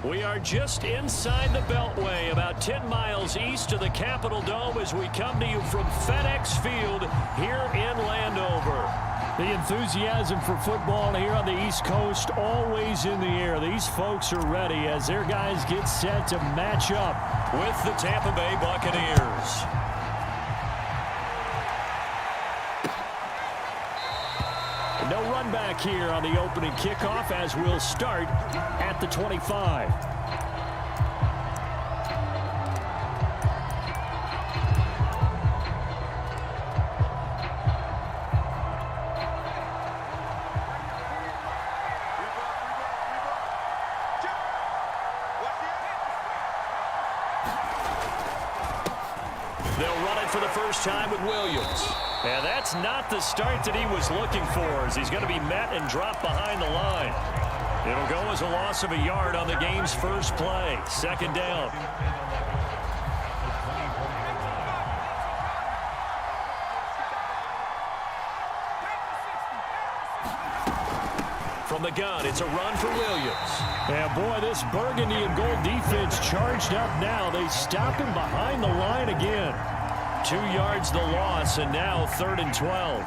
We are just inside the Beltway, about 10 miles east of the Capitol Dome as we come to you from FedEx Field here in Landover. The enthusiasm for football here on the East Coast always in the air. These folks are ready as their guys get set to match up with the Tampa Bay Buccaneers. No run back here on the opening kickoff as we'll start at the 25. They'll run it for the first time with Williams. And that's not the start that he was looking for, as he's going to be met and dropped behind the line. It'll go as a loss of a yard on the game's first play. Second down. From the gun, it's a run for Williams. Yeah, boy, this burgundy and gold defense charged up now. They stop him behind the line again. 2 yards the loss, and now 3rd and 12.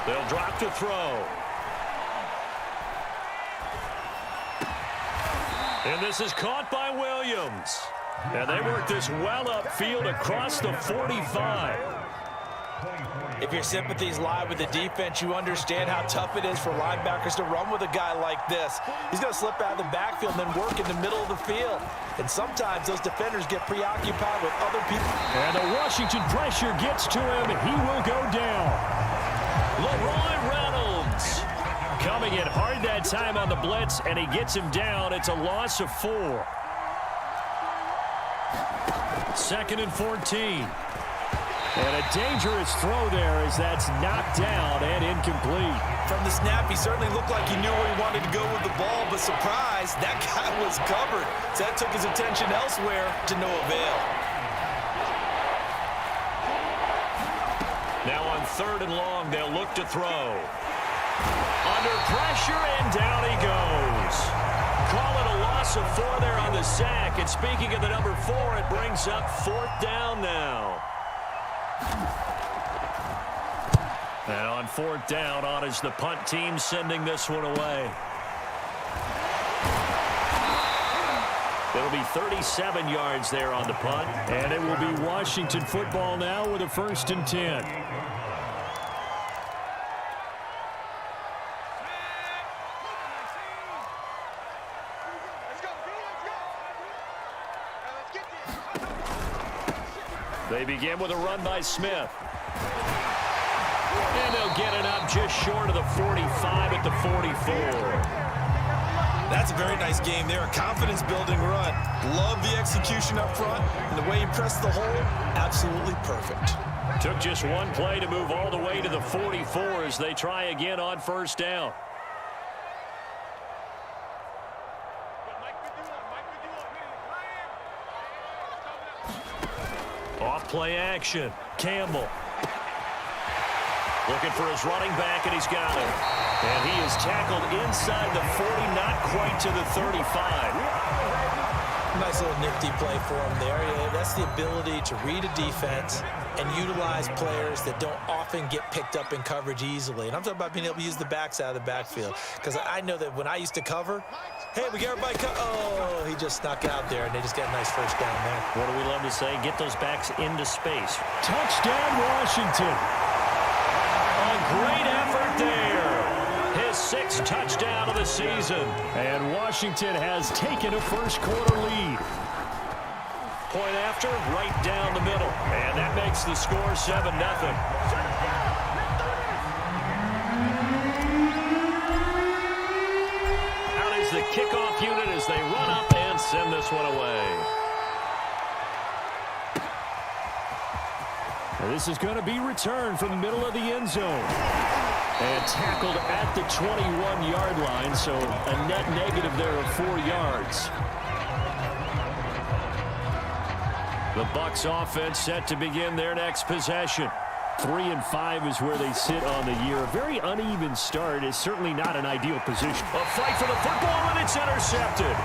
They'll drop to throw. And this is caught by Williams. And they work this well upfield across the 45. If your sympathies lie with the defense, you understand how tough it is for linebackers to run with a guy like this. He's going to slip out of the backfield and then work in the middle of the field. And sometimes those defenders get preoccupied with other people. And the Washington pressure gets to him, and he will go down. Leroy Reynolds coming in hard that time on the blitz, and he gets him down. It's a loss of 4. 2nd and 14. And a dangerous throw there as that's knocked down and incomplete. From the snap, he certainly looked like he knew where he wanted to go with the ball, but surprise, that guy was covered. So that took his attention elsewhere to no avail. Now on 3rd and long, they'll look to throw. Under pressure, and down he goes. Call it a loss of 4 there on the sack. And speaking of the number 4, it brings up 4th down now. And on 4th down, on is the punt team sending this one away. It'll be 37 yards there on the punt. And it will be Washington football now with a 1st and 10. They begin with a run by Smith. And they'll get it up just short of the 45 at the 44. That's a very nice game there. A confidence-building run. Love the execution up front. And the way he pressed the hole, absolutely perfect. Took just one play to move all the way to the 44 as they try again on 1st down. Off-play action. Campbell. Looking for his running back, and he's got him. And he is tackled inside the 40, not quite to the 35. Nice little nifty play for him there. Yeah, that's the ability to read a defense and utilize players that don't often get picked up in coverage easily. And I'm talking about being able to use the backs out of the backfield. Because I know that when I used to cover, hey, we got everybody oh, he just snuck out there, and they just got a nice 1st down there. What do we love to say? Get those backs into space. Touchdown, Washington. A great effort there. His 6th touchdown of the season. And Washington has taken a 1st quarter lead. Point after, right down the middle. And that makes the score 7-0. Out is the kickoff unit as they run up and send this one away. This is going to be returned from the middle of the end zone. And tackled at the 21-yard line, so a net negative there of 4 yards. The Bucs offense set to begin their next possession. 3-5 is where they sit on the year. A very uneven start is certainly not an ideal position. A fight for the football, and it's intercepted.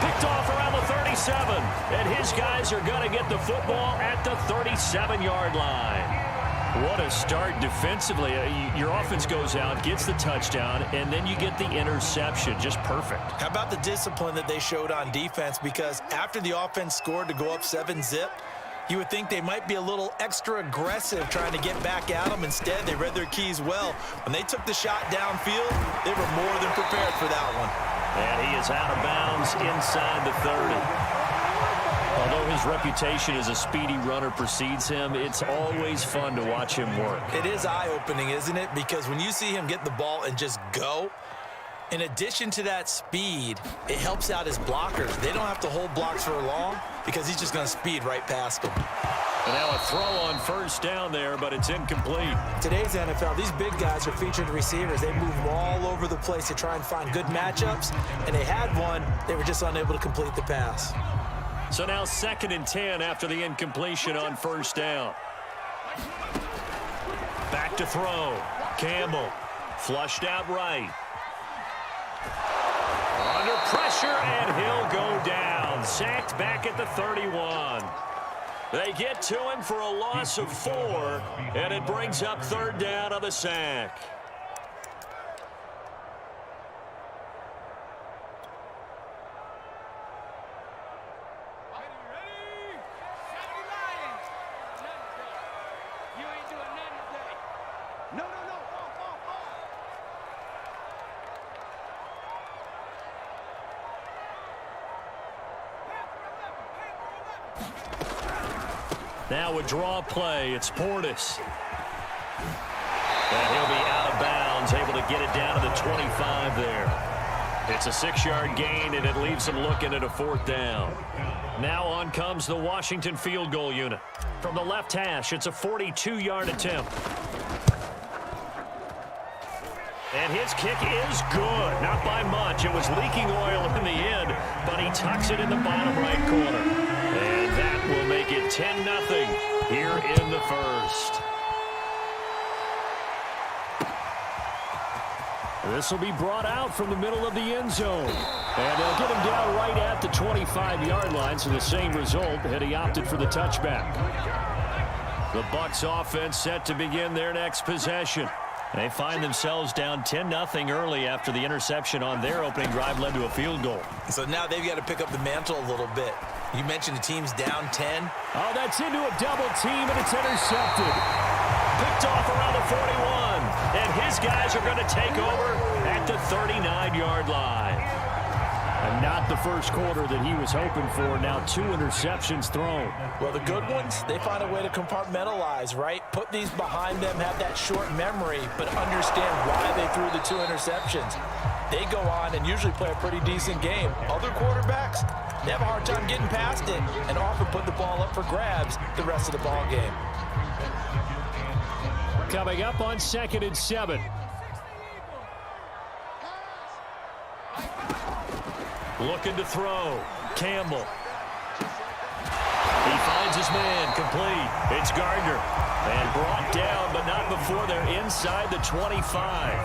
Picked off around the 37, and his guys are going to get the football at the 37-yard line. What a start defensively. Your offense goes out, gets the touchdown, and then you get the interception. Just perfect. How about the discipline that they showed on defense? Because after the offense scored to go up 7-zip, you would think they might be a little extra aggressive trying to get back at them. Instead, they read their keys well. When they took the shot downfield, they were more than prepared for that one. And he is out of bounds inside the 30. Although his reputation as a speedy runner precedes him, it's always fun to watch him work. It is eye-opening, isn't it? Because when you see him get the ball and just go, in addition to that speed, it helps out his blockers. They don't have to hold blocks for long because he's just going to speed right past them. And now a throw on first down there, but it's incomplete. Today's NFL, these big guys are featured receivers. They move all over the place to try and find good matchups, and they had one. They were just unable to complete the pass. So now 2nd and 10 after the incompletion on first down. Back to throw. Campbell flushed out right. Under pressure, and he'll go down. Sacked back at the 31. They get to him for a loss of 4, and it brings up 3rd down on the sack. Now a draw play. It's Portis. And he'll be out of bounds, able to get it down to the 25 there. It's a 6-yard gain, and it leaves him looking at a 4th down. Now on comes the Washington field goal unit. From the left hash, it's a 42-yard attempt. And his kick is good. Not by much. It was leaking oil in the end, but he tucks it in the bottom right corner. And that will make it 10-0 here in the first. This will be brought out from the middle of the end zone. And they'll get him down right at the 25-yard line, so the same result had he opted for the touchback. The Bucs offense set to begin their next possession. They find themselves down 10-0 early after the interception on their opening drive led to a field goal. So now they've got to pick up the mantle a little bit. You mentioned the team's down 10. Oh, that's into a double team, and it's intercepted. Picked off around the 41, and his guys are going to take over at the 39-yard line. And not the first quarter that he was hoping for. Now 2 interceptions thrown. Well, the good ones, they find a way to compartmentalize, right? Put these behind them, have that short memory, but understand why they threw the 2 interceptions. They go on and usually play a pretty decent game. Other quarterbacks, they have a hard time getting past it and often put the ball up for grabs the rest of the ball game. Coming up on 2nd and 7. Looking to throw. Campbell. He finds his man. Complete. It's Gardner. And brought down, but not before they're inside the 25.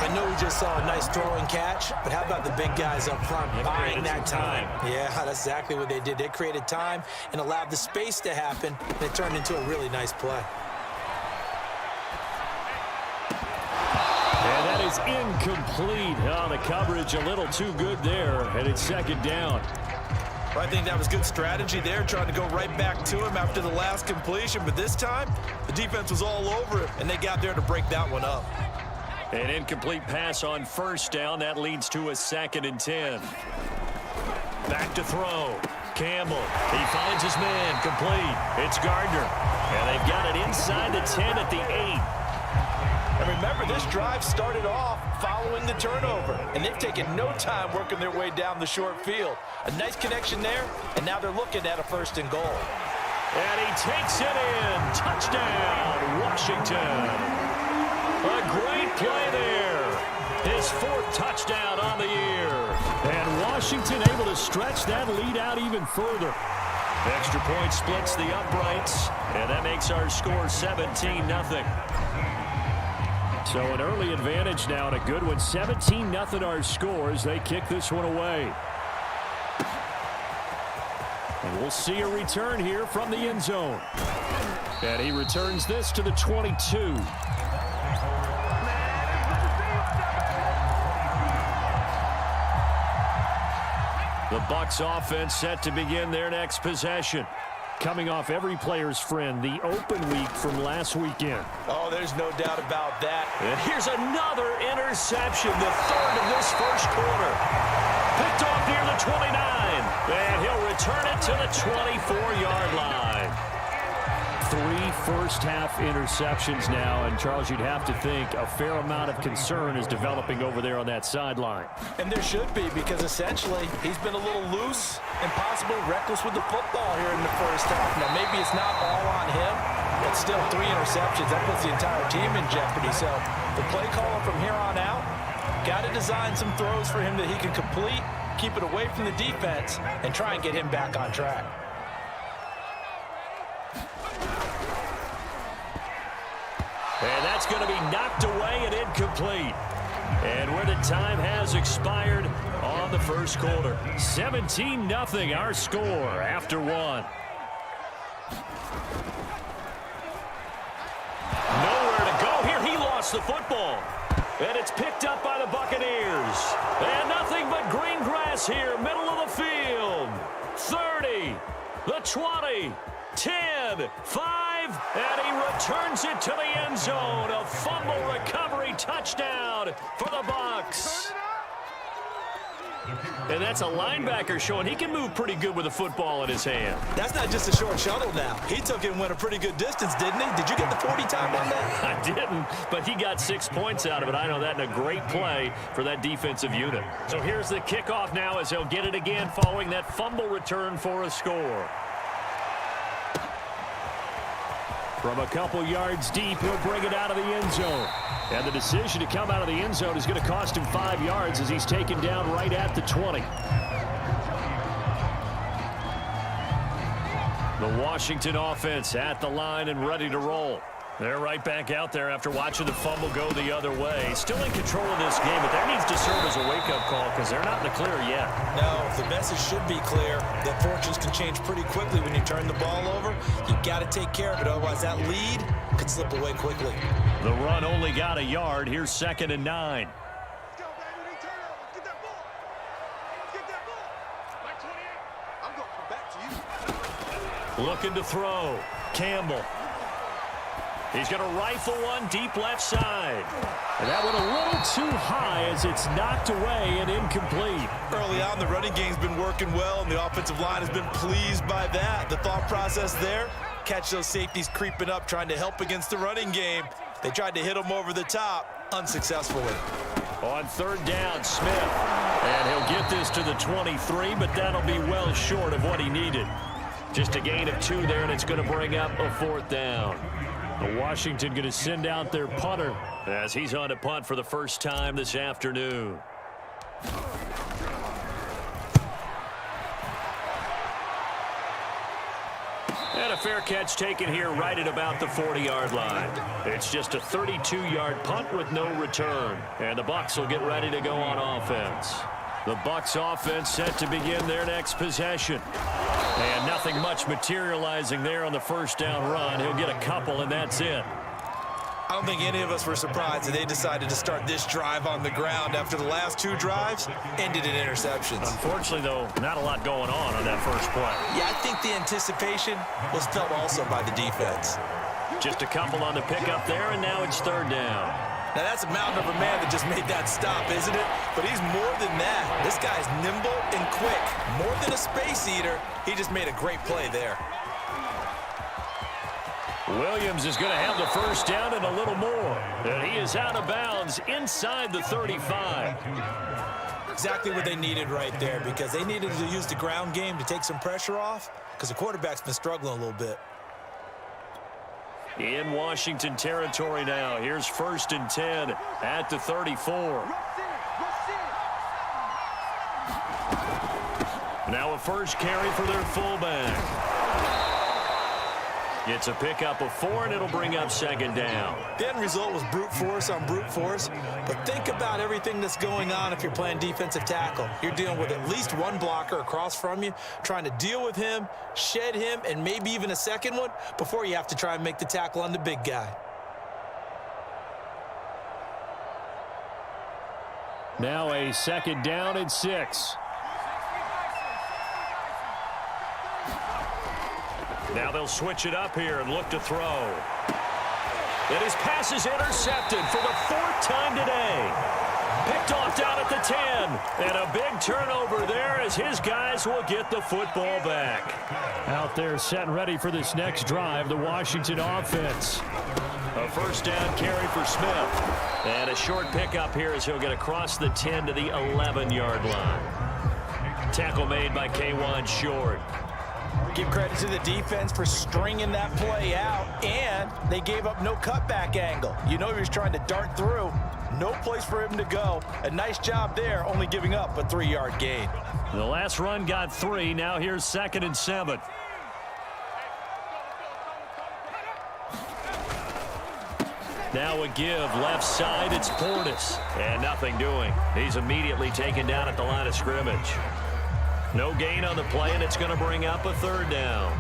I know we just saw a nice throwing catch, but how about the big guys up front buying that time? Yeah, that's exactly what they did. They created time and allowed the space to happen, and it turned into a really nice play. And that is incomplete. Oh, the coverage a little too good there, and it's 2nd down. Well, I think that was good strategy there, trying to go right back to him after the last completion, but this time the defense was all over it, and they got there to break that one up. An incomplete pass on first down. That leads to a 2nd and 10. Back to throw. Campbell. He finds his man. Complete. It's Gardner. And they've got it inside the 10 at the 8. And remember, this drive started off following the turnover, and they've taken no time working their way down the short field. A nice connection there, and now they're looking at a 1st and goal. And he takes it in. Touchdown, Washington. A great play there. His 4th touchdown on the year. And Washington able to stretch that lead out even further. Extra point splits the uprights, and that makes our score 17-0. So an early advantage now and a good one. 17-0 our scores. They kick this one away. And we'll see a return here from the end zone. And he returns this to the 22. The Bucs offense set to begin their next possession. Coming off every player's friend, the open week from last weekend. Oh, there's no doubt about that. And here's another interception, the third of this first quarter. Picked off near the 29, and he'll return it to the 24-yard line. 3 first-half interceptions now, and Charles, you'd have to think a fair amount of concern is developing over there on that sideline. And there should be, because essentially he's been a little loose and possibly reckless with the football here in the first half. Now, maybe it's not all on him, but still 3 interceptions. That puts the entire team in jeopardy. So the play caller from here on out got to design some throws for him that he can complete, keep it away from the defense, and try and get him back on track. And that's going to be knocked away and incomplete. And where the time has expired on the first quarter. 17-0 our score after 1. Nowhere to go here. He lost the football. And it's picked up by the Buccaneers. And nothing but green grass here, middle of the field. 30, the 20, 10, 5, and he returns it to the end zone. A fumble recovery touchdown for the Bucs. And that's a linebacker showing he can move pretty good with the football in his hand. That's not just a short shuttle now. He took it and went a pretty good distance, didn't he? Did you get the 40 time on that? I didn't, but he got 6 points out of it. I know that, and a great play for that defensive unit. So here's the kickoff now as they'll get it again following that fumble return for a score. From a couple yards deep, he'll bring it out of the end zone. And the decision to come out of the end zone is going to cost him 5 yards as he's taken down right at the 20. The Washington offense at the line and ready to roll. They're right back out there after watching the fumble go the other way. Still in control of this game, but that needs to serve as a wake-up call because they're not in the clear yet. No, the message should be clear that fortunes can change pretty quickly when you turn the ball over. You got to take care of it, otherwise that lead could slip away quickly. The run only got a yard. Here's 2nd and 9. Looking to throw. Campbell. He's going to rifle one deep left side. And that went a little too high as it's knocked away and incomplete. Early on, the running game's been working well, and the offensive line has been pleased by that. The thought process there, catch those safeties creeping up, trying to help against the running game. They tried to hit them over the top, unsuccessfully. On 3rd down, Smith. And he'll get this to the 23, but that'll be well short of what he needed. Just a gain of 2 there, and it's going to bring up a 4th down. Washington going to send out their punter as he's on to punt for the first time this afternoon. And a fair catch taken here right at about the 40-yard line. It's just a 32-yard punt with no return. And the Bucs will get ready to go on offense. The Bucs offense set to begin their next possession. And nothing much materializing there on the first down run. He'll get a couple, and that's it. I don't think any of us were surprised that they decided to start this drive on the ground after the last 2 drives ended in interceptions. Unfortunately, though, not a lot going on that first play. Yeah, I think the anticipation was felt also by the defense. Just a couple on the pickup there, and now it's 3rd down. Now, that's a mountain of a man that just made that stop, isn't it? But he's more than that. This guy's nimble and quick. More than a space eater, he just made a great play there. Williams is going to have the first down and a little more. And he is out of bounds inside the 35. Exactly what they needed right there, because they needed to use the ground game to take some pressure off, because the quarterback's been struggling a little bit. In Washington territory now. Here's 1st and 10 at the 34. Now a first carry for their fullback. Gets a pickup of 4, and it'll bring up second down. The end result was brute force on brute force, but think about everything that's going on if you're playing defensive tackle. You're dealing with at least one blocker across from you, trying to deal with him, shed him, and maybe even a second one before you have to try and make the tackle on the big guy. Now a second down and 6. Now they'll switch it up here and look to throw. And his pass is intercepted for the 4th time today. Picked off down at the 10. And a big turnover there as his guys will get the football back. Out there set and ready for this next drive, the Washington offense. A first down carry for Smith. And a short pickup here as he'll get across the 10 to the 11-yard line. Tackle made by K1 Short. Give credit to the defense for stringing that play out, and they gave up no cutback angle. You know he was trying to dart through. No place for him to go. A nice job there, only giving up a 3-yard gain. The last run got 3. Now here's 2nd and 7. Now a give left side. It's Portis. And nothing doing. He's immediately taken down at the line of scrimmage. No gain on the play, and it's going to bring up a 3rd down.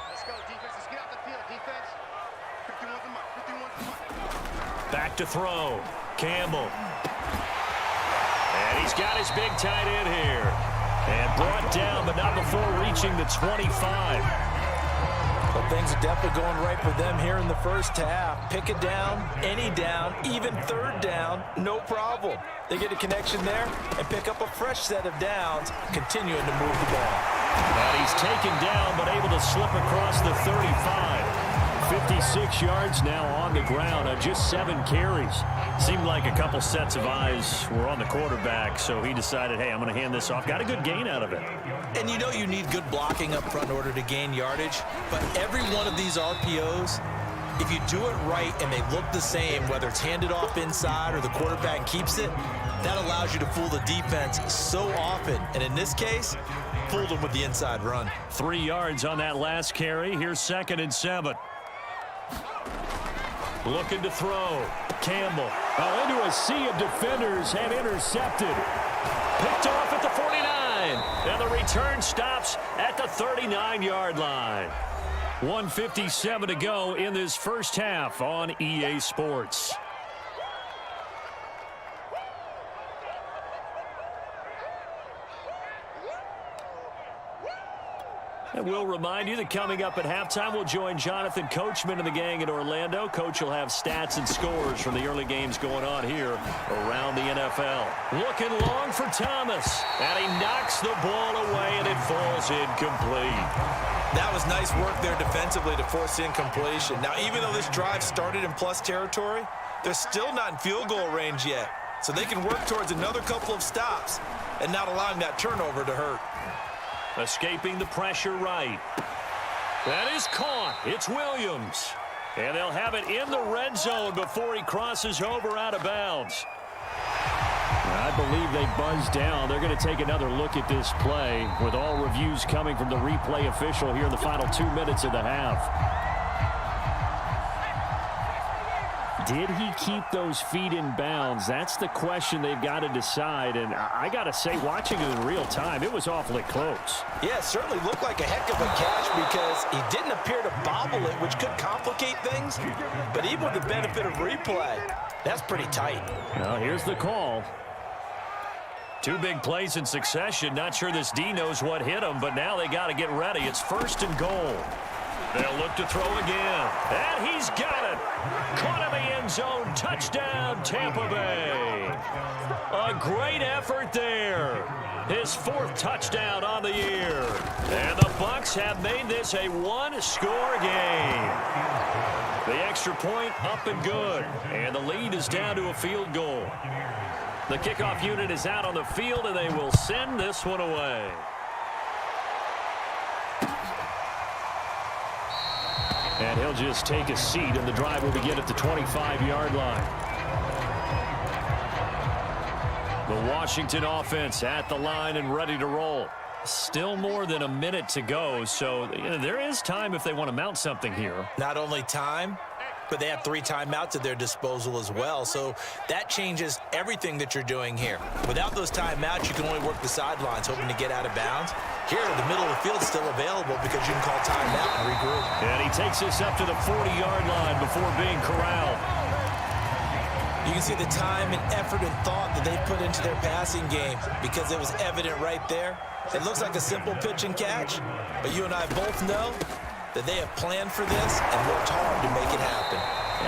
Let's go, defense. Let's get out the field, defense. 51 to mark. 51 to mark. Back to throw. Campbell. And he's got his big tight end here. And brought down, but not before reaching the 25. Well, things are definitely going right for them here in the first half. Pick it down, any down, even 3rd down, no problem. They get a connection there and pick up a fresh set of downs, continuing to move the ball. And he's taken down, but able to slip across the 35. 56 yards now on the ground on just 7 carries. Seemed like a couple sets of eyes were on the quarterback, so he decided, hey, I'm going to hand this off. Got a good gain out of it. And you know you need good blocking up front in order to gain yardage, but every one of these RPOs, if you do it right and they look the same, whether it's handed off inside or the quarterback keeps it, that allows you to fool the defense so often. And in this case, fooled them with the inside run. 3 yards on that last carry. Here's 2nd and 7. Looking to throw. Campbell. Into a sea of defenders and intercepted. Picked off at the 49. And the return stops at the 39-yard line. 1:57 to go in this first half on EA Sports. And we'll remind you that coming up at halftime, we'll join Jonathan Coachman and the gang in Orlando. Coach will have stats and scores from the early games going on here around the NFL. Looking long for Thomas, and he knocks the ball away, and it falls incomplete. That was nice work there defensively to force incompletion. Now, even though this drive started in plus territory, they're still not in field goal range yet. So they can work towards another couple of stops and not allowing that turnover to hurt. Escaping the pressure right. That is caught. It's Williams. And they'll have it in the red zone before he crosses over out of bounds. I believe they buzzed down. They're going to take another look at this play with all reviews coming from the replay official here in the final 2 minutes of the half. Did he keep those feet in bounds? That's the question they've got to decide. And I got to say, watching it in real time, it was awfully close. Yeah, it certainly looked like a heck of a catch because he didn't appear to bobble it, which could complicate things. But even with the benefit of replay, that's pretty tight. Well, here's the call. 2 big plays in succession. Not sure this D knows what hit him, but now they got to get ready. It's 1st and goal. They'll look to throw again. And he's got it. Caught in the end zone. Touchdown, Tampa Bay. A great effort there. His 4th touchdown on the year. And the Bucs have made this a 1-score game. The extra point up and good. And the lead is down to a field goal. The kickoff unit is out on the field, and they will send this one away. And he'll just take a seat, and the drive will begin at the 25-yard line. The Washington offense at the line and ready to roll. Still more than a minute to go, so there is time if they want to mount something here. Not only time, but they have 3 timeouts at their disposal as well, so that changes everything that you're doing here. Without those timeouts, you can only work the sidelines, hoping to get out of bounds. Here, the middle of the field is still available because you can call timeout and regroup. And he takes this up to the 40-yard line before being corralled. You can see the time and effort and thought that they put into their passing game because it was evident right there. It looks like a simple pitch and catch, but you and I both know that they have planned for this and worked hard to make it happen.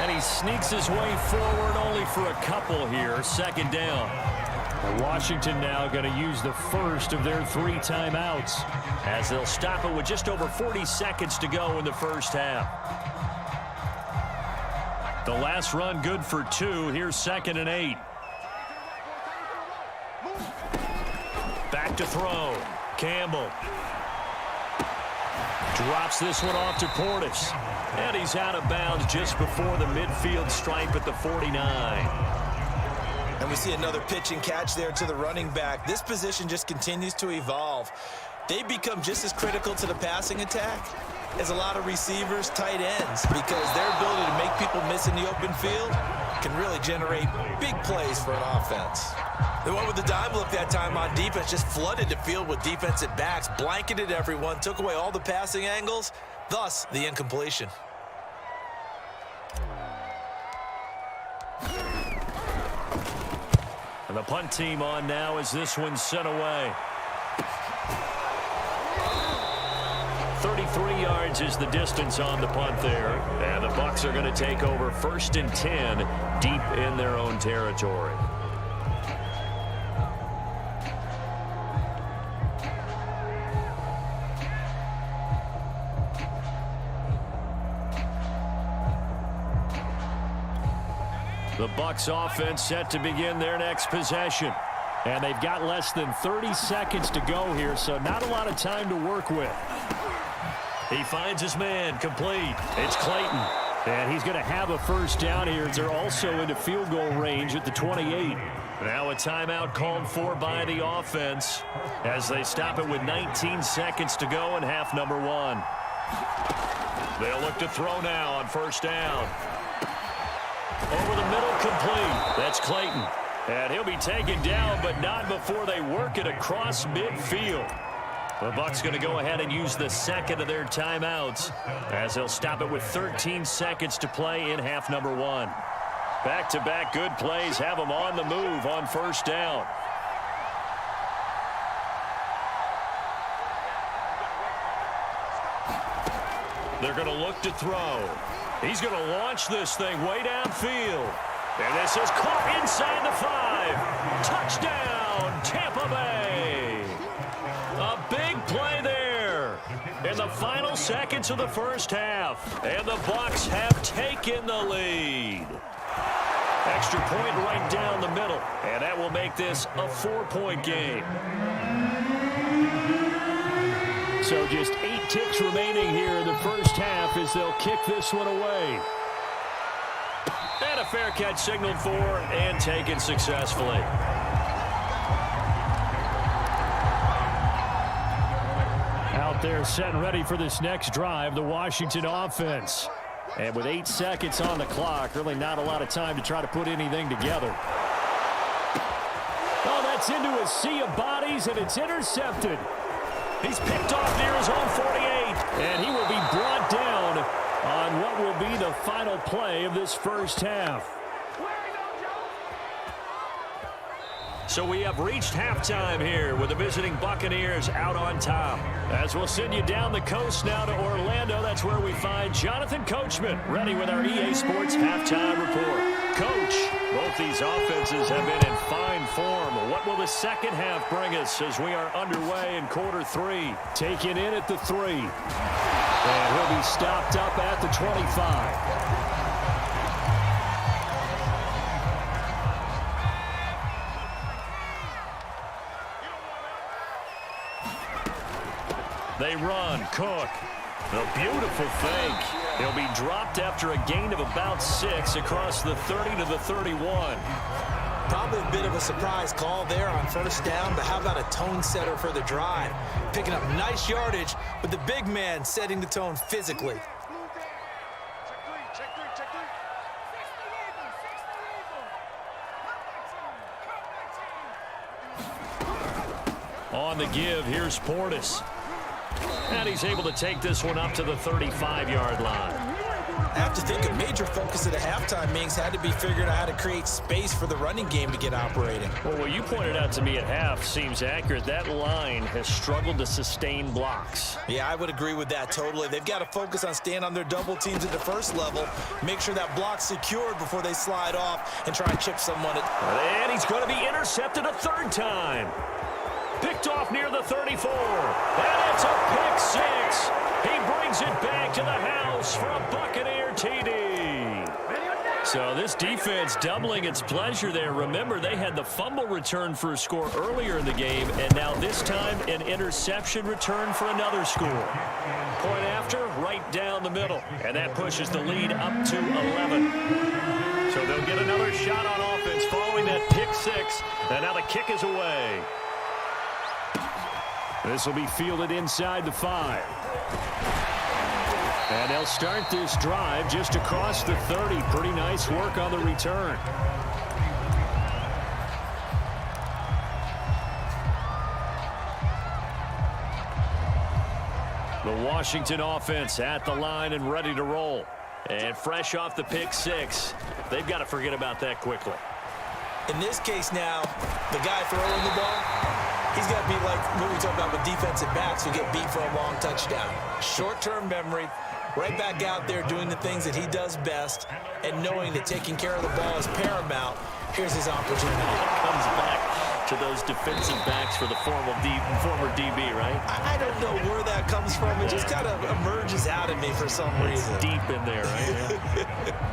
And he sneaks his way forward only for a couple here. Second down. Washington now going to use the first of their 3 timeouts as they'll stop it with just over 40 seconds to go in the first half. The last run good for 2. Here's 2nd and 8. Back to throw. Campbell. Drops this one off to Portis. And he's out of bounds just before the midfield stripe at the 49. And we see another pitch and catch there to the running back. This position just continues to evolve. They become just as critical to the passing attack as a lot of receivers, tight ends, because their ability to make people miss in the open field can really generate big plays for an offense. They went with the dime look that time on defense, just flooded the field with defensive backs, blanketed everyone, took away all the passing angles, thus the incompletion. And the punt team on now as this one's sent away. 33 yards is the distance on the punt there. And the Bucs are going to take over 1st and 10 deep in their own territory. The Bucs offense set to begin their next possession. And they've got less than 30 seconds to go here, so not a lot of time to work with. He finds his man, complete. It's Clayton. And he's going to have a first down here. They're also into field goal range at the 28. Now a timeout called for by the offense as they stop it with 19 seconds to go in half number 1. They'll look to throw now on first down. Over the middle, complete. That's Clayton. And he'll be taken down, but not before they work it across midfield. The Bucs going to go ahead and use the second of their timeouts as they'll stop it with 13 seconds to play in half number 1. Back-to-back good plays have them on the move on first down. They're going to look to throw. He's going to launch this thing way downfield. And this is caught inside the 5. Touchdown, Tampa Bay. A big play there in the final seconds of the first half. And the Bucs have taken the lead. Extra point right down the middle. And that will make this a 4-point game. So just 8 ticks remaining here in the first half as they'll kick this one away. And a fair catch signaled for and taken successfully. Out there set and ready for this next drive, the Washington offense. And with 8 seconds on the clock, really not a lot of time to try to put anything together. Oh, that's into a sea of bodies, and it's intercepted. He's picked off near his own 48, and he will be brought down on what will be the final play of this first half. So we have reached halftime here with the visiting Buccaneers out on top. As we'll send you down the coast now to Orlando, that's where we find Jonathan Coachman ready with our EA Sports halftime report. Coach, both these offenses have been in fine form. What will the second half bring us as we are underway in quarter 3? Taken in at the 3. And he'll be stopped up at the 25. They run. Cook. The beautiful fake. He'll be dropped after a gain of about 6 across the 30 to the 31. Probably a bit of a surprise call there on first down, but how about a tone setter for the drive? Picking up nice yardage, but the big man setting the tone physically. On the give, here's Portis. And he's able to take this one up to the 35-yard line. I have to think a major focus of the halftime meetings had to be figuring out how to create space for the running game to get operating. Well, what you pointed out to me at half seems accurate. That line has struggled to sustain blocks. Yeah, I would agree with that totally. They've got to focus on staying on their double teams at the first level, make sure that block's secured before they slide off and try and chip someone. And he's going to be intercepted a third time. Picked off near the 34. And it's a pick six. He brings it back to the house for a Buccaneer TD. So this defense doubling its pleasure there. Remember, they had the fumble return for a score earlier in the game, and now this time an interception return for another score. Point after, right down the middle. And that pushes the lead up to 11. So they'll get another shot on offense following that pick six. And now the kick is away. This will be fielded inside the 5. And they'll start this drive just across the 30. Pretty nice work on the return. The Washington offense at the line and ready to roll. And fresh off the pick six, they've got to forget about that quickly. In this case now, the guy throwing the ball, he's got to be like what we talk about with defensive backs who get beat for a long touchdown. Short-term memory, right back out there doing the things that he does best, and knowing that taking care of the ball is paramount. Here's his opportunity. Comes back to those defensive backs for the former DB, right? I don't know where that comes from. It just kind of emerges out of me for some reason. It's deep in there, right? Yeah.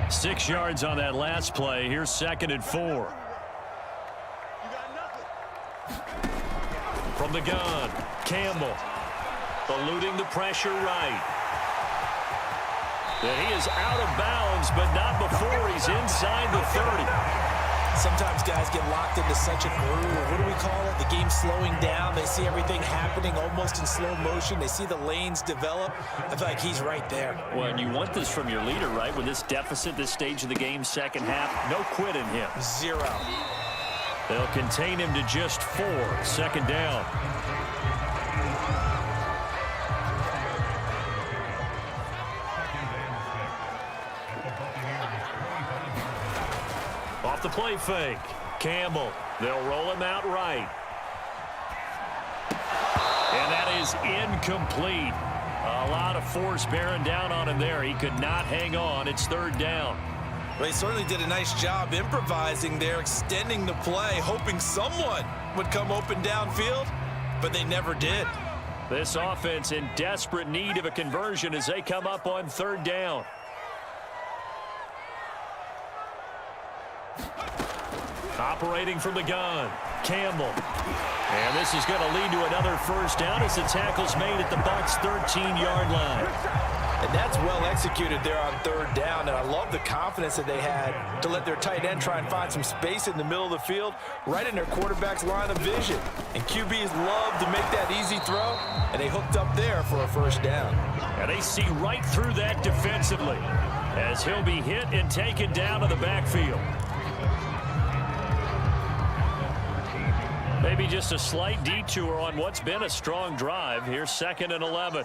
6 yards on that last play. Here's 2nd and 4. From the gun, Campbell eluding the pressure right. And he is out of bounds, but not before he's inside the 30. Sometimes guys get locked into such a groove. What do we call it? The game slowing down. They see everything happening almost in slow motion. They see the lanes develop. I feel like he's right there. Well, and you want this from your leader, right? With this deficit, this stage of the game, second half, no quit in him. 0. They'll contain him to just 4. 2nd down. Off the play fake. Campbell. They'll roll him out right. And that is incomplete. A lot of force bearing down on him there. He could not hang on. It's 3rd down. Well, he certainly did a nice job improvising there, extending the play, hoping someone would come open downfield, but they never did. This offense in desperate need of a conversion as they come up on 3rd down. Operating from the gun, Campbell. And this is going to lead to another first down as the tackle's made at the Bucs' 13-yard line. And that's well executed there on 3rd down, and I love the confidence that they had to let their tight end try and find some space in the middle of the field, right in their quarterback's line of vision. And QBs love to make that easy throw, and they hooked up there for a first down. And they see right through that defensively as he'll be hit and taken down to the backfield. Maybe just a slight detour on what's been a strong drive. Here's 2nd and 11.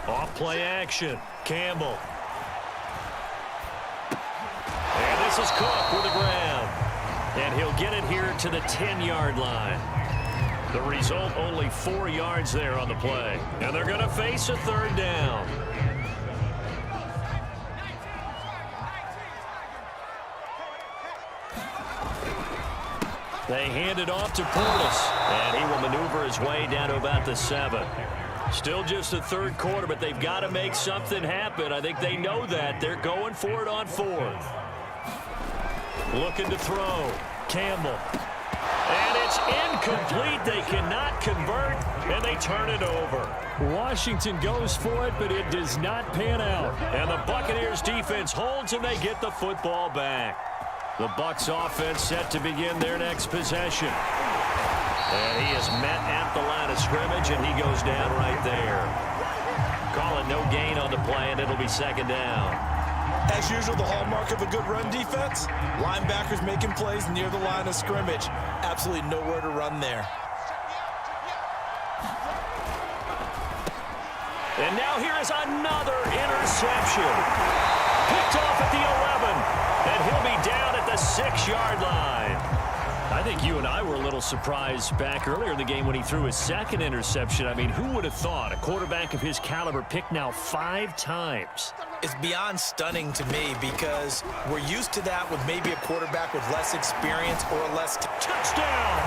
Off play action. Campbell. And this is Cook with the grab. And he'll get it here to the 10-yard line. The result, only 4 yards there on the play. And they're going to face a 3rd down. They hand it off to Portis, and he will maneuver his way down to about the 7. Still just the 3rd quarter, but they've got to make something happen. I think they know that. They're going for it on 4th. Looking to throw. Campbell. And it's incomplete. They cannot convert. and they turn it over. Washington goes for it, but it does not pan out. And the Buccaneers defense holds, and they get the football back. The Bucs offense set to begin their next possession. And he is met at the line of scrimmage, and he goes down right there. Call it no gain on the play, and it'll be second down. As usual, the hallmark of a good run defense, linebackers making plays near the line of scrimmage. Absolutely nowhere to run there. And now here is another interception. Picked off at the 11, and he'll be down at the 6-yard line. I think you and I were a little surprised back earlier in the game when he threw his second interception. I mean, who would have thought a quarterback of his caliber picked now 5 times? It's beyond stunning to me because we're used to that with maybe a quarterback with less experience or less touchdown.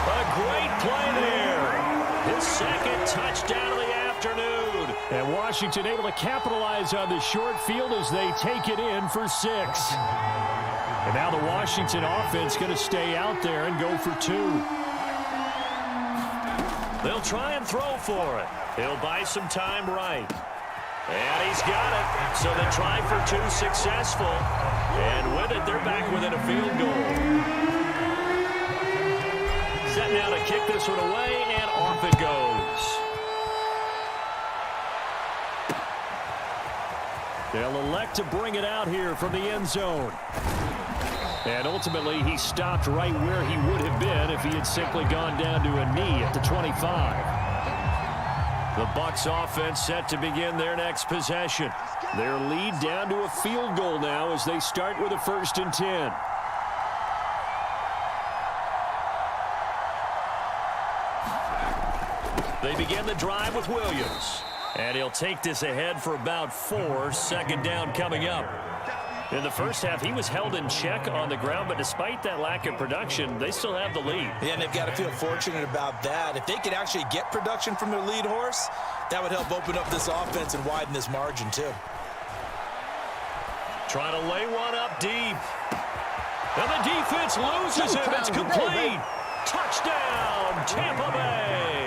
A great play there. His second touchdown of the afternoon. And Washington able to capitalize on the short field as they take it in for 6. And now the Washington offense going to stay out there and go for 2. They'll try and throw for it. He'll buy some time right. And he's got it. So they try for 2 successful. And with it, they're back within a field goal. Set now to kick this one away, and off it goes. They'll elect to bring it out here from the end zone. And ultimately, he stopped right where he would have been if he had simply gone down to a knee at the 25. The Bucs offense set to begin their next possession. Their lead down to a field goal now as they start with a 1st and 10. They begin the drive with Williams. And he'll take this ahead for about 4. Second down coming up. In the first half, he was held in check on the ground, but despite that lack of production, they still have the lead. Yeah, and they've got to feel fortunate about that. If they could actually get production from their lead horse, that would help open up this offense and widen this margin too. Trying to lay one up deep. And the defense loses him. It's complete. Touchdown, Tampa Bay.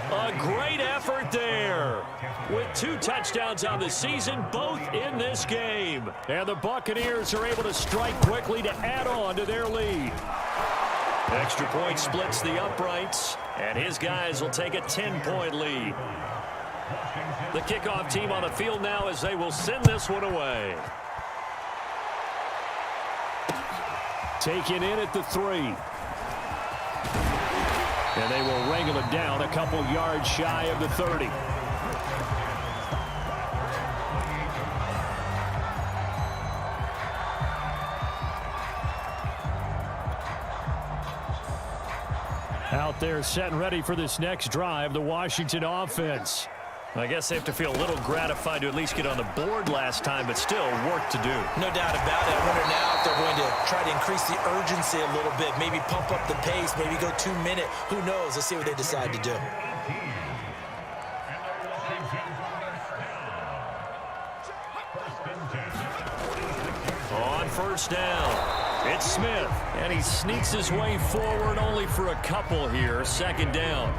A great effort there. With 2 touchdowns on the season, both in this game. And the Buccaneers are able to strike quickly to add on to their lead. Extra point splits the uprights, and his guys will take a 10-point lead. The kickoff team on the field now as they will send this one away. Taken in at the 3. And they will wrangle it down a couple yards shy of the 30. Out there set and ready for this next drive, the Washington offense. I guess they have to feel a little gratified to at least get on the board last time, but still work to do. No doubt about it. I wonder now if they're going to try to increase the urgency a little bit, maybe pump up the pace, maybe go 2-minute. Who knows? Let's see what they decide to do. On first down, it's Smith, and he sneaks his way forward only for a couple here. Second down.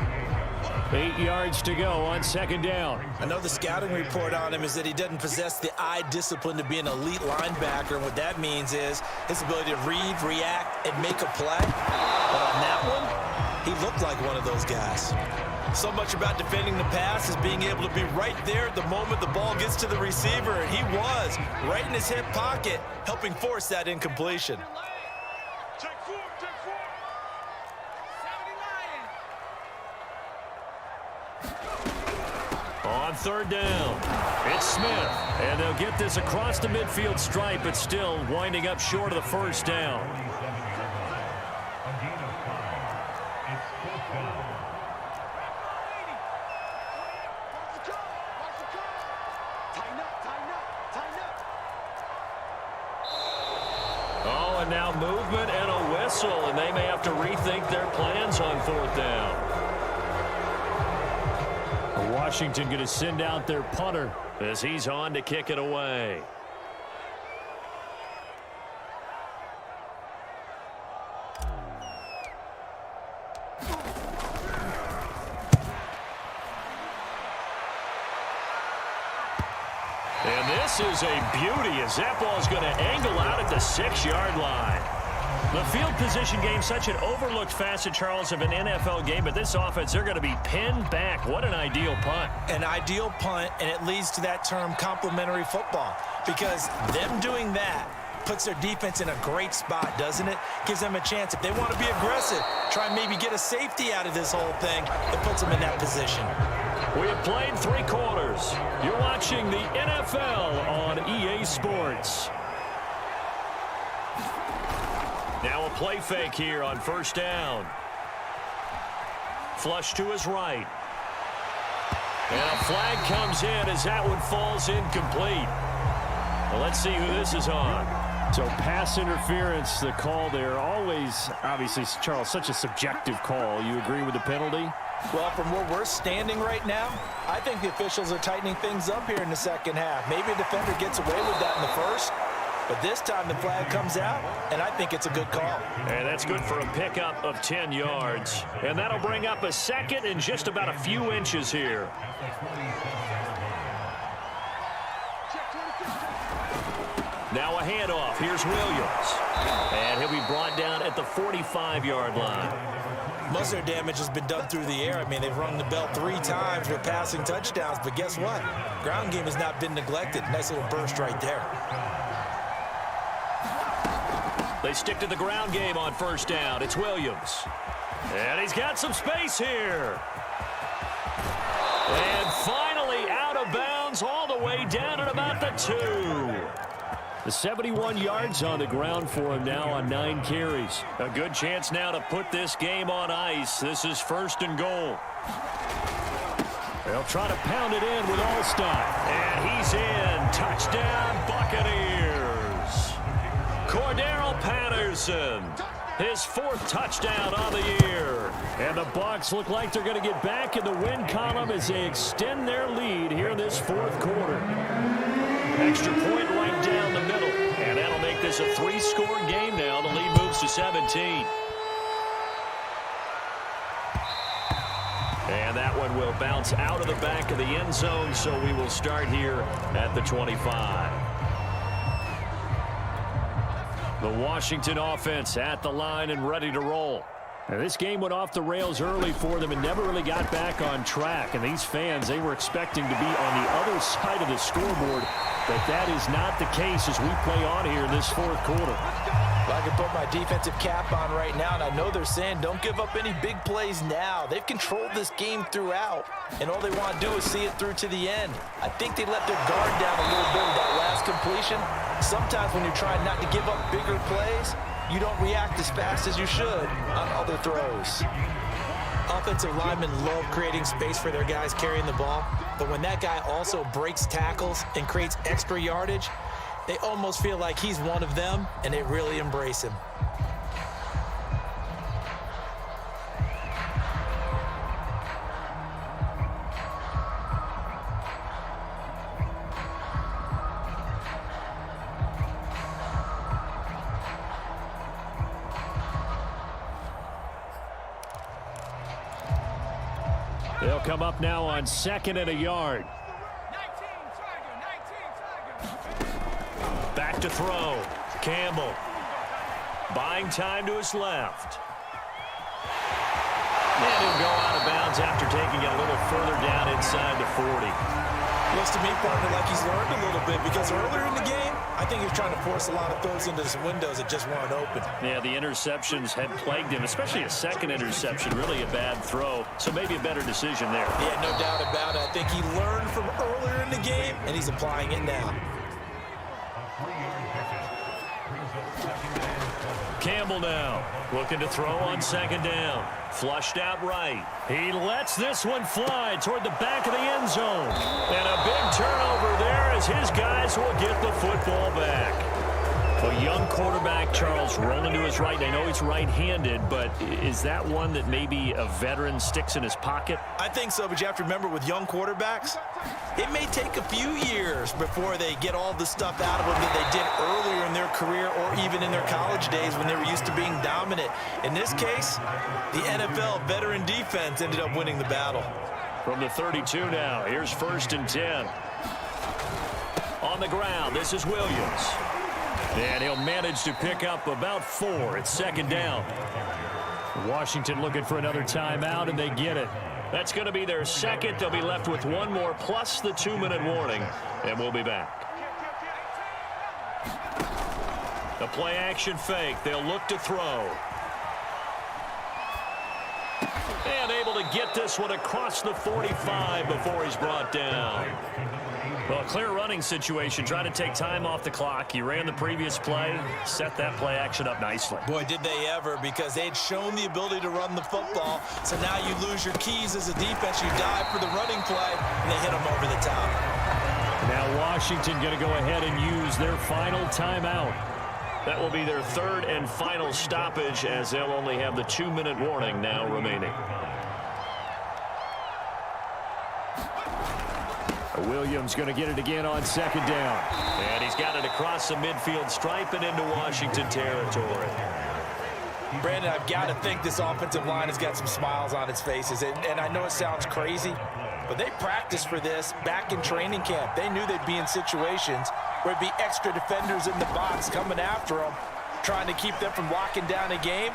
8 yards to go on second down. I know the scouting report on him is that he doesn't possess the eye discipline to be an elite linebacker, and what that means is his ability to read, react, and make a play. But on that one, he looked like one of those guys. So much about defending the pass is being able to be right there at the moment the ball gets to the receiver, and he was right in his hip pocket, helping force that incompletion. On third down, it's Smith, and they'll get this across the midfield stripe, but still winding up short of the first down. Oh, and now movement and a whistle, and they may have to rethink their plans on fourth down. Washington going to send out their punter as he's on to kick it away. And this is a beauty as that ball is going to angle out at the 6-yard line. The field position game, such an overlooked facet, Charles, of an NFL game, but this offense, they're going to be pinned back. What an ideal punt. An ideal punt, and it leads to that term complementary football, because them doing that puts their defense in a great spot, doesn't it? Gives them a chance. If they want to be aggressive, try and maybe get a safety out of this whole thing, it puts them in that position. We have played 3 quarters. You're watching the NFL on EA Sports. Now a play fake here on first down. Flush to his right. And a flag comes in as that one falls incomplete. Well, let's see who this is on. So pass interference, the call there. Always, obviously, Charles, such a subjective call. You agree with the penalty? Well, from where we're standing right now, I think the officials are tightening things up here in the second half. Maybe a defender gets away with that in the first, but this time the flag comes out, and I think it's a good call. And that's good for a pickup of 10 yards. And that'll bring up a second and just about a few inches here. Now a handoff. Here's Williams. And he'll be brought down at the 45-yard line. Most of their damage has been done through the air. I mean, they've rung the bell 3 times with passing touchdowns, but guess what? Ground game has not been neglected. Nice little burst right there. They stick to the ground game on first down. It's Williams. And he's got some space here. And finally out of bounds all the way down at about the 2. The 71 yards on the ground for him now on 9 carries. A good chance now to put this game on ice. This is first and goal. They'll try to pound it in with Allstott. And he's in. Touchdown, Buccaneers. Cordero Patterson, his 4th touchdown on the year. And the Bucs look like they're going to get back in the win column as they extend their lead here in this 4th quarter. Extra point right down the middle. And that'll make this a 3-score game now. The lead moves to 17. And that one will bounce out of the back of the end zone, so we will start here at the 25. The Washington offense at the line and ready to roll. Now, this game went off the rails early for them and never really got back on track. And these fans, they were expecting to be on the other side of the scoreboard. But that is not the case as we play on here in this 4th quarter. Well, I can put my defensive cap on right now, and I know they're saying don't give up any big plays now. They've controlled this game throughout, and all they want to do is see it through to the end. I think they let their guard down a little bit with that last completion. Sometimes when you're trying not to give up bigger plays, you don't react as fast as you should on other throws. Offensive linemen love creating space for their guys carrying the ball, but when that guy also breaks tackles and creates extra yardage, they almost feel like he's one of them, and they really embrace him. They'll come up now on 2nd and a yard. Back to throw. Campbell. Buying time to his left. And he'll go out of bounds after taking it a little further down inside the 40. Looks to me, partner, like he's learned a little bit, because earlier in the game, I think he was trying to force a lot of throws into some windows that just weren't open. Yeah, the interceptions had plagued him, especially a second interception, really a bad throw. So maybe a better decision there. Yeah, no doubt about it. I think he learned from earlier in the game, and he's applying it now. Campbell now looking to throw on 2nd down. Flushed out right. He lets this one fly toward the back of the end zone. And a big turnover there as his guys will get the football back. A young quarterback, Charles, rolling to his right. I know he's right-handed, but is that one that maybe a veteran sticks in his pocket? I think so, but you have to remember with young quarterbacks, it may take a few years before they get all the stuff out of them that they did earlier in their career or even in their college days when they were used to being dominant. In this case, the NFL veteran defense ended up winning the battle. From the 32 now, here's 1st and 10. On the ground, this is Williams. And he'll manage to pick up about 4. It's second down. Washington looking for another timeout, and they get it. That's going to be their second. They'll be left with one more plus the 2-minute warning, and we'll be back. The play action fake. They'll look to throw. And able to get this one across the 45 before he's brought down. Well, a clear running situation. Trying to take time off the clock. He ran the previous play, set that play action up nicely. Boy, did they ever, because they'd shown the ability to run the football. So now you lose your keys as a defense. You dive for the running play, and they hit them over the top. Now Washington going to go ahead and use their final timeout. That will be their third and final stoppage, as they'll only have the 2-minute warning now remaining. Williams going to get it again on second down. And he's got it across the midfield stripe and into Washington territory. Brandon, I've got to think this offensive line has got some smiles on its faces. And I know it sounds crazy, but they practiced for this back in training camp. They knew they'd be in situations where it'd be extra defenders in the box coming after them, trying to keep them from locking down a game.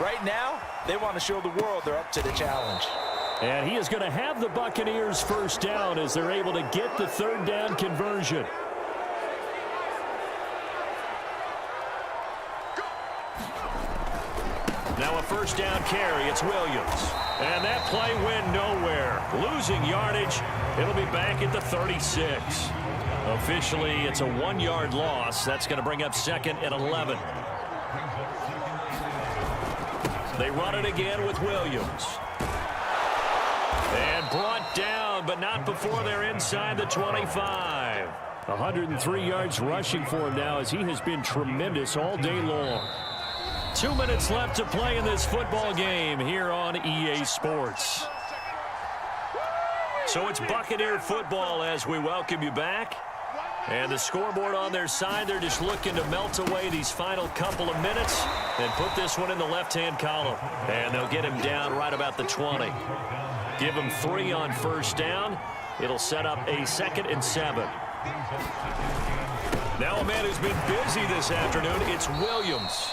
Right now, they want to show the world they're up to the challenge. And he is going to have the Buccaneers first down as they're able to get the third down conversion. Now a first down carry. It's Williams. And that play went nowhere. Losing yardage. It'll be back at the 36. Officially, it's a 1-yard loss. That's going to bring up second and 11. They run it again with Williams. And brought down, but not before they're inside the 25. 103 yards rushing for him now as he has been tremendous all day long. 2 minutes left to play in this football game here on EA Sports. So it's Buccaneer football as we welcome you back. And the scoreboard on their side, they're just looking to melt away these final couple of minutes and put this one in the left-hand column. And they'll get him down right about the 20. Give him 3 on first down. It'll set up a 2nd and 7. Now a man who's been busy this afternoon, it's Williams.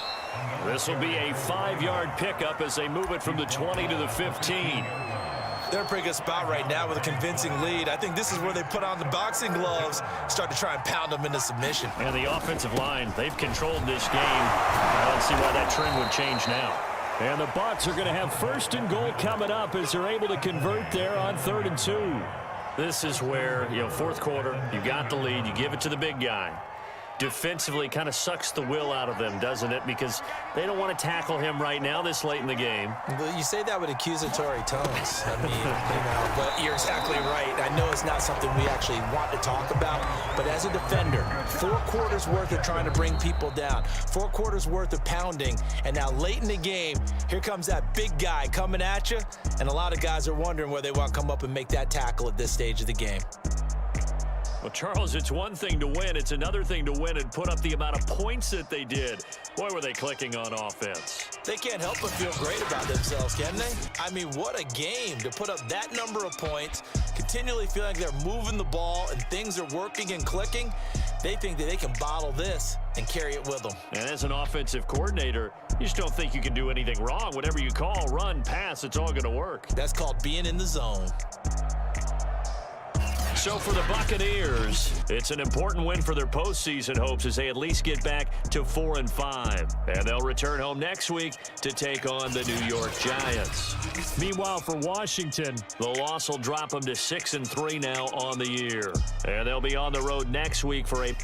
This will be a 5-yard pickup as they move it from the 20 to the 15. They're in a pretty good spot right now with a convincing lead. I think this is where they put on the boxing gloves, start to try and pound them into submission. And the offensive line, they've controlled this game. I don't see why that trend would change now. And the Bucs are going to have first and goal coming up as they're able to convert there on 3rd and 2. This is where, fourth quarter, you got the lead, you give it to the big guy. Defensively kind of sucks the will out of them, doesn't it? Because they don't want to tackle him right now this late in the game. Well, you say that with accusatory tones. I mean, but you're exactly right. I know it's not something we actually want to talk about, but as a defender, 4 quarters worth of trying to bring people down, 4 quarters worth of pounding, and now late in the game, here comes that big guy coming at you, and a lot of guys are wondering where they want to come up and make that tackle at this stage of the game. Well, Charles, it's one thing to win. It's another thing to win and put up the amount of points that they did. Boy, were they clicking on offense. They can't help but feel great about themselves, can they? I mean, what a game to put up that number of points, continually feel like they're moving the ball and things are working and clicking. They think that they can bottle this and carry it with them. And as an offensive coordinator, you just don't think you can do anything wrong. Whatever you call, run, pass, it's all going to work. That's called being in the zone. So for the Buccaneers, it's an important win for their postseason hopes as they at least get back to 4-5. And they'll return home next week to take on the New York Giants. Meanwhile, for Washington, the loss will drop them to 6-3 now on the year. And they'll be on the road next week for a